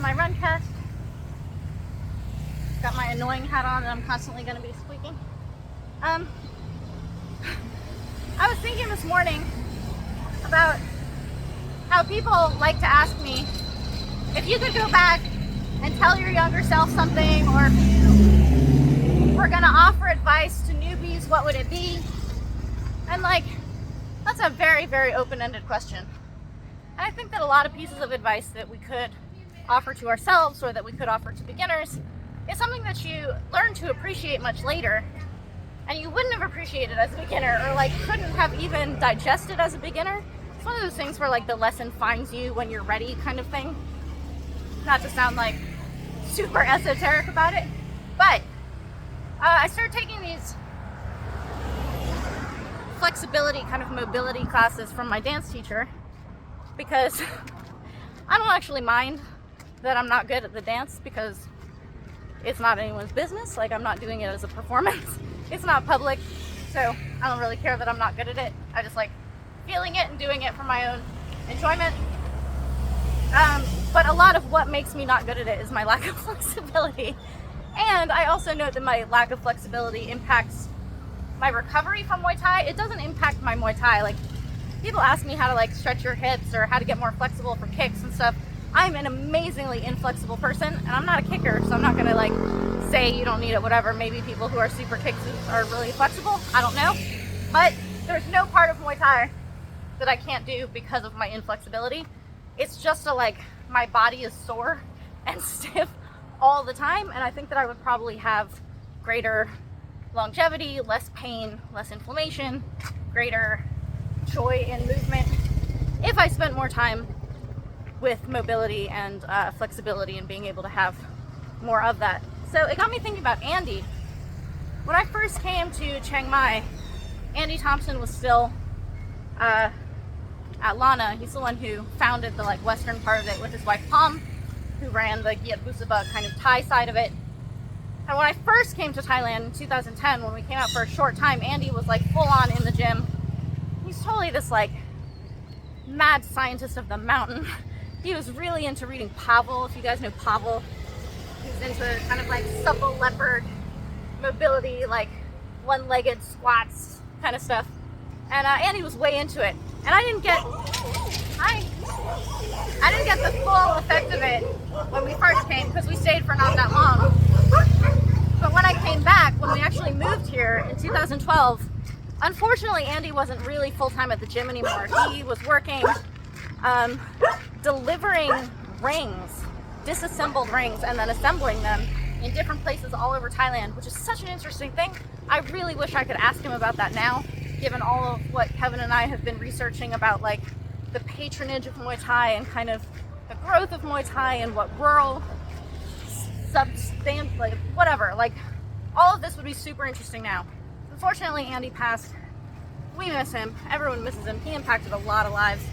my run cast. Got my annoying hat on and I'm constantly going to be squeaking. I was thinking this morning about how people like to ask me if you could go back and tell your younger self something, or if you were going to offer advice to newbies, what would it be? And like, that's a very, very open-ended question. And I think that a lot of pieces of advice that we could offer to ourselves or that we could offer to beginners is something that you learn to appreciate much later, and you wouldn't have appreciated as a beginner, or like couldn't have even digested as a beginner. It's one of those things where like the lesson finds you when you're ready kind of thing. Not to sound like super esoteric about it, but I started taking these flexibility kind of mobility classes from my dance teacher because I don't actually mind that I'm not good at the dance, because it's not anyone's business. Like, I'm not doing it as a performance. It's not public, so I don't really care that I'm not good at it. I just like feeling it and doing it for my own enjoyment. But a lot of what makes me not good at it is my lack of flexibility. And I also note that my lack of flexibility impacts my recovery from Muay Thai. It doesn't impact my Muay Thai. Like, people ask me how to like stretch your hips or how to get more flexible for kicks and stuff. I'm an amazingly inflexible person, and I'm not a kicker, so I'm not gonna like say you don't need it, whatever. Maybe people who are super kickers are really flexible. I don't know. But there's no part of Muay Thai that I can't do because of my inflexibility. It's just like my body is sore and stiff all the time, and I think that I would probably have greater longevity, less pain, less inflammation, greater joy in movement if I spent more time with mobility and flexibility and being able to have more of that. So it got me thinking about Andy. When I first came to Chiang Mai, Andy Thomson was still at Lana. He's the one who founded the like western part of it with his wife Pom, who ran the Giat Busaba kind of Thai side of it. And when I first came to Thailand in 2010, when we came out for a short time, Andy was like full on in the gym. He's totally this like mad scientist of the mountain. He was really into reading Pavel, if you guys know Pavel. He's into kind of like supple leopard mobility, like one-legged squats kind of stuff. And Andy was way into it. And I didn't get the full effect of it when we first came, because we stayed for not that long. But when I came back, when we actually moved here in 2012, unfortunately Andy wasn't really full-time at the gym anymore. He was working delivering rings, disassembled rings, and then assembling them in different places all over Thailand, which is such an interesting thing. I really wish I could ask him about that now, given all of what Kevin and I have been researching about like the patronage of Muay Thai and kind of the growth of Muay Thai and what rural substance, like whatever, like all of this would be super interesting now. Unfortunately, Andy passed. We miss him. Everyone misses him. He impacted a lot of lives.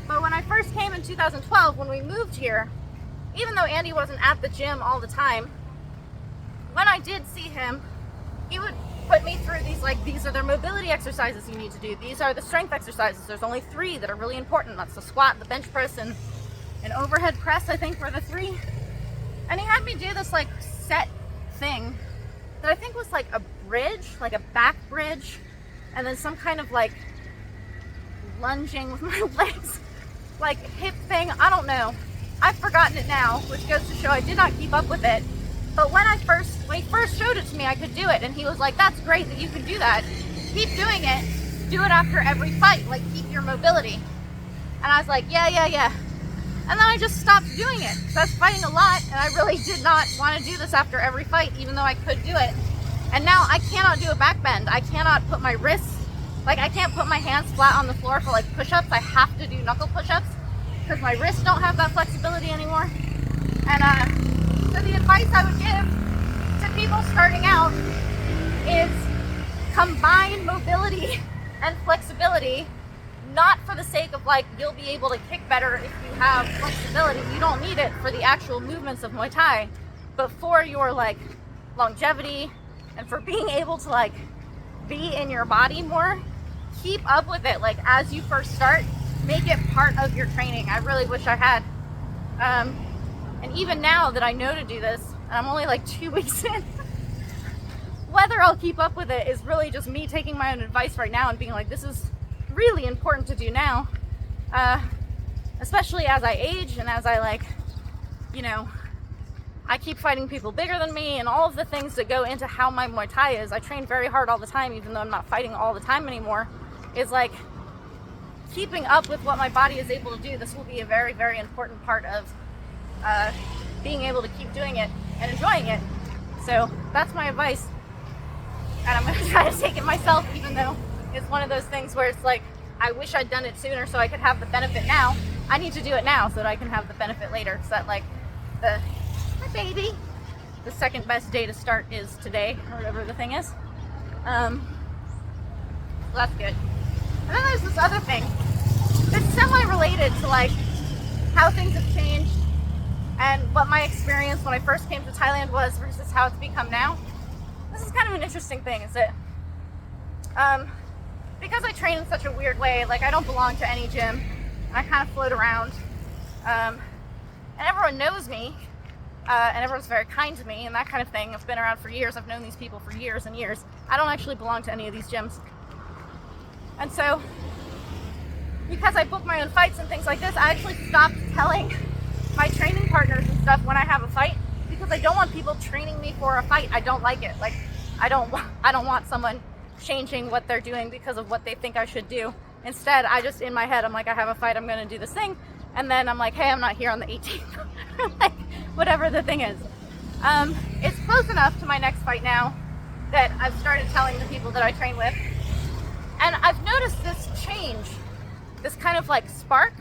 But when I first came in 2012, when we moved here, even though Andy wasn't at the gym all the time, when I did see him, he would put me through these, like, these are the mobility exercises you need to do. These are the strength exercises. There's only 3 that are really important. That's the squat, the bench press, and an overhead press, I think, were the 3. And he had me do this, like, set thing that I think was, like, a bridge, like a back bridge, and then some kind of, like, lunging with my legs, like, hip thing. I don't know. I've forgotten it now, which goes to show I did not keep up with it. But when he first showed it to me, I could do it, and he was like, that's great that you can do that. Keep doing it. Do it after every fight. Like, keep your mobility. And I was like, yeah. And then I just stopped doing it. So I was fighting a lot, and I really did not want to do this after every fight, even though I could do it. And now I cannot do a back bend. I cannot put my wrists, like I can't put my hands flat on the floor for like push-ups. I have to do knuckle push-ups because my wrists don't have that flexibility anymore. And so the advice I would give to people starting out is combine mobility and flexibility, not for the sake of like you'll be able to kick better if you have flexibility. You don't need it for the actual movements of Muay Thai, but for your like longevity and for being able to like be in your body more. Keep up with it. Like as you first start, make it part of your training. I really wish I had And even now that I know to do this, and I'm only like 2 weeks in, whether I'll keep up with it is really just me taking my own advice right now and being like, this is really important to do now, especially as I age and as I I keep fighting people bigger than me, and all of the things that go into how my Muay Thai is. I train very hard all the time, even though I'm not fighting all the time anymore, is like keeping up with what my body is able to do. This will be a very, very important part of being able to keep doing it and enjoying it. So that's my advice, and I'm going to try to take it myself, even though it's one of those things where it's like, I wish I'd done it sooner so I could have the benefit now. I need to do it now so that I can have the benefit later. So that, like, my baby, the second best day to start is today, or whatever the thing is. So that's good. And then there's this other thing that's semi-related to like how things have changed and what my experience when I first came to Thailand was versus how it's become now. This is kind of an interesting thing, is that because I train in such a weird way, like I don't belong to any gym, and I kind of float around, and everyone knows me, and everyone's very kind to me and that kind of thing. I've been around for years, I've known these people for years and years. I don't actually belong to any of these gyms. And so, because I book my own fights and things like this, I actually stopped telling my training partners and stuff when I have a fight, because I don't want people training me for a fight. I don't like it. Like, I don't want someone changing what they're doing because of what they think I should do. Instead, I just, in my head, I'm like, I have a fight, I'm going to do this thing. And then I'm like, hey, I'm not here on the 18th. Like, whatever the thing is. It's close enough to my next fight now that I've started telling the people that I train with. And I've noticed this change, this kind of like spark,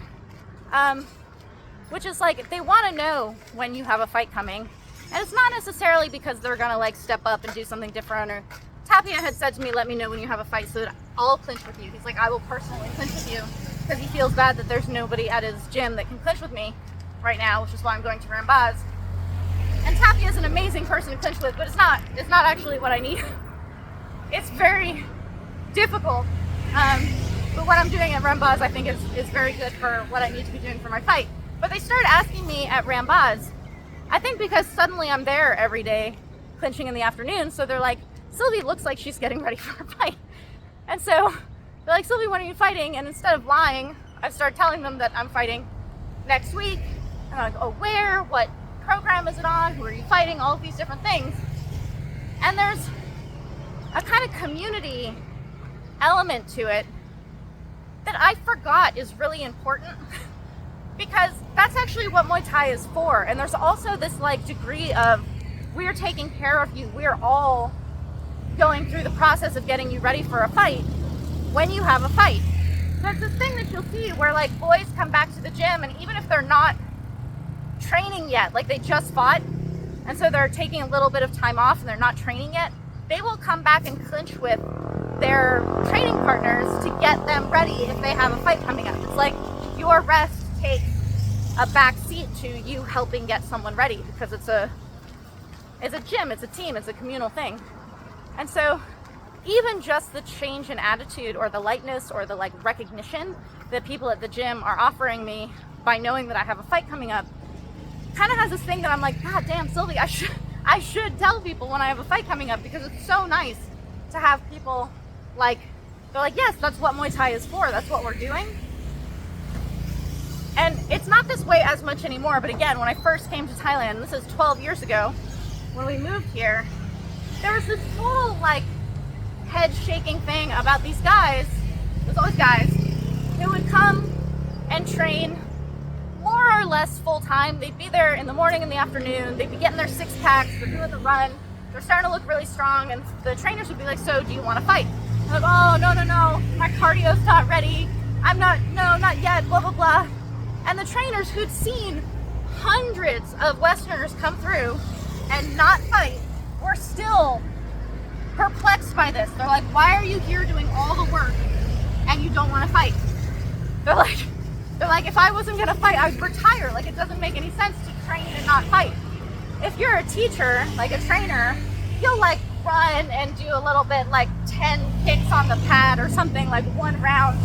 which is like, they want to know when you have a fight coming. And it's not necessarily because they're going to like step up and do something different. Or Tapia had said to me, let me know when you have a fight so that I'll clinch with you. He's like, I will personally clinch with you, because he feels bad that there's nobody at his gym that can clinch with me right now, which is why I'm going to Rambaz. And Tapia is an amazing person to clinch with, but it's not actually what I need. It's very difficult. But what I'm doing at Rambaz, I think, is very good for what I need to be doing for my fight. But they started asking me at Rambaz, I think because suddenly I'm there every day clinching in the afternoon, so they're like, Sylvie looks like she's getting ready for a fight. And so they're like, Sylvie, when are you fighting? And instead of lying, I started telling them that I'm fighting next week. And they're like, oh, where? What program is it on? Who are you fighting? All of these different things. And there's a kind of community element to it that I forgot is really important, because that's actually what Muay Thai is for. And there's also this like degree of, we're taking care of you. We're all going through the process of getting you ready for a fight when you have a fight. So it's this thing that you'll see where like boys come back to the gym, and even if they're not training yet, like they just fought, and so they're taking a little bit of time off and they're not training yet, they will come back and clinch with their training partners to get them ready if they have a fight coming up. It's like your rest takes a back seat to you helping get someone ready, because it's a gym, it's a team, it's a communal thing. And so even just the change in attitude, or the lightness, or the like recognition that people at the gym are offering me by knowing that I have a fight coming up, kind of has this thing that I'm like, God damn, Sylvie, I should tell people when I have a fight coming up, because it's so nice to have people like, they're like, yes, that's what Muay Thai is for, that's what we're doing. And it's not this way as much anymore, but again, when I first came to Thailand, this is 12 years ago, when we moved here, there was this total like head shaking thing about these guys. There's always guys who would come and train more or less full time. They'd be there in the morning and the afternoon. They'd be getting their 6 packs. They're doing the run. They're starting to look really strong. And the trainers would be like, so do you want to fight? I'm like, oh, no. My cardio's not ready. Not yet, blah, blah, blah. And the trainers who'd seen hundreds of Westerners come through and not fight were still perplexed by this. They're like, why are you here doing all the work and you don't want to fight? They're like, if I wasn't going to fight, I would retire. Like, it doesn't make any sense to train and not fight. If you're a teacher, like a trainer, you'll like run and do a little bit, like 10 kicks on the pad or something, like one round,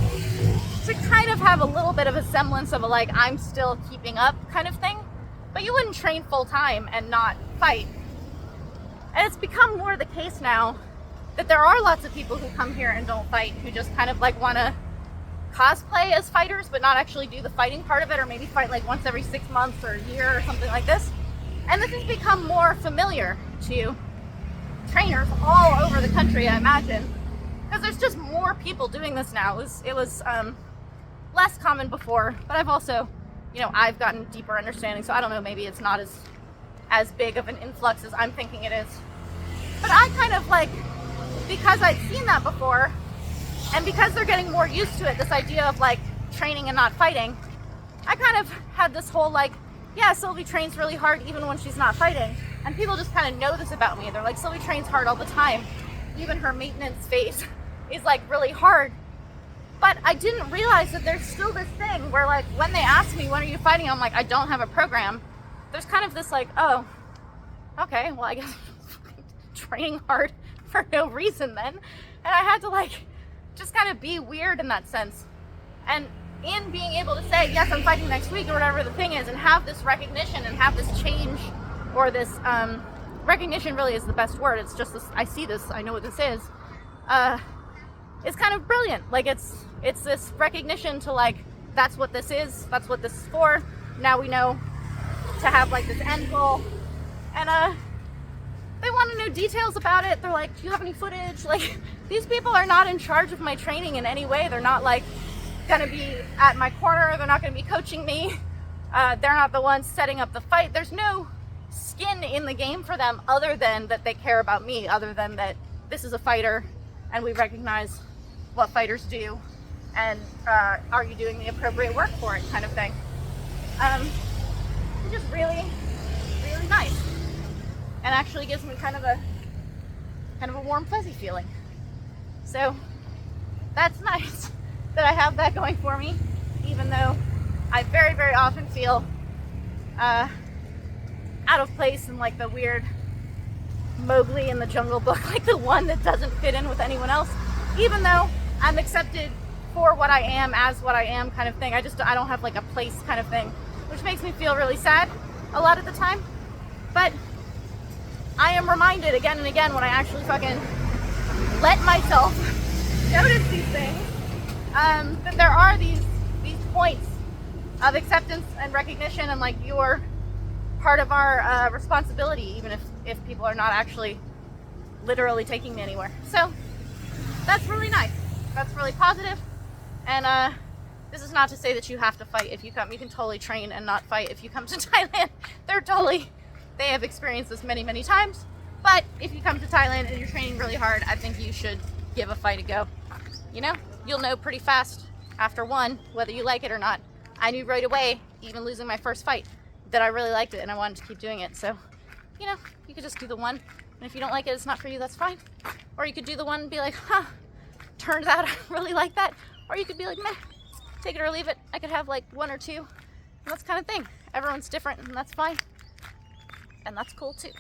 to kind of have a little bit of a semblance of a like, I'm still keeping up kind of thing. but you wouldn't train full time and not fight. And it's become more the case now that there are lots of people who come here and don't fight, who just kind of like want to cosplay as fighters but not actually do the fighting part of it, or maybe fight like once every 6 months or a year or something like this. And this has become more familiar to trainers all over the country, I imagine, because there's just more people doing this now. It was less common before, but I've also, you know, I've gotten deeper understanding, so I don't know, maybe it's not as big of an influx as I'm thinking it is. But I kind of like, because I'd seen that before, and because they're getting more used to it, this idea of like training and not fighting, I kind of had this whole like, yeah, Sylvie trains really hard even when she's not fighting. And people just kind of know this about me. They're like, Sylvie trains hard all the time. Even her maintenance phase is like really hard. But I didn't realize that there's still this thing where like when they ask me, when are you fighting? I'm like, I don't have a program. There's kind of this like, oh, okay, well I guess I'm training hard for no reason then. And I had to like just kind of be weird in that sense. And in being able to say, yes, I'm fighting next week or whatever the thing is, and have this recognition and have this change, or this recognition really is the best word. It's just this, I see this, I know what this is. It's kind of brilliant. Like it's this recognition to like, that's what this is, that's what this is for. Now we know to have like this end goal. And they want to know details about it. They're like, do you have any footage? Like, these people are not in charge of my training in any way. They're not like gonna be at my corner. They're not gonna be coaching me. They're not the ones setting up the fight. There's no skin in the game for them other than that they care about me, other than that this is a fighter and we recognize what fighters do, and are you doing the appropriate work for it, kind of thing. It's just really, really nice, and actually gives me kind of a warm, fuzzy feeling. So that's nice that I have that going for me, even though I very, very often feel out of place in like the weird Mowgli in the Jungle Book, like the one that doesn't fit in with anyone else, even though I'm accepted for what I am, as what I am, kind of thing. I don't have like a place, kind of thing, which makes me feel really sad a lot of the time. But I am reminded again and again when I actually fucking let myself notice these things, that there are these points of acceptance and recognition, and like you're part of our responsibility, even if people are not actually literally taking me anywhere. So that's really nice. That's really positive. And this is not to say that you have to fight if you come. You can totally train and not fight if you come to Thailand. They have experienced this many, many times. But if you come to Thailand and you're training really hard, I think you should give a fight a go. You know, you'll know pretty fast after one whether you like it or not. I knew right away, even losing my first fight, that I really liked it and I wanted to keep doing it. So, you know, you could just do the one, and if you don't like it, it's not for you, that's fine. Or you could do the one and be like, huh, turns out I really like that. Or you could be like, meh, take it or leave it. I could have like one or two, and that's kind of thing. Everyone's different, and that's fine. And that's cool too.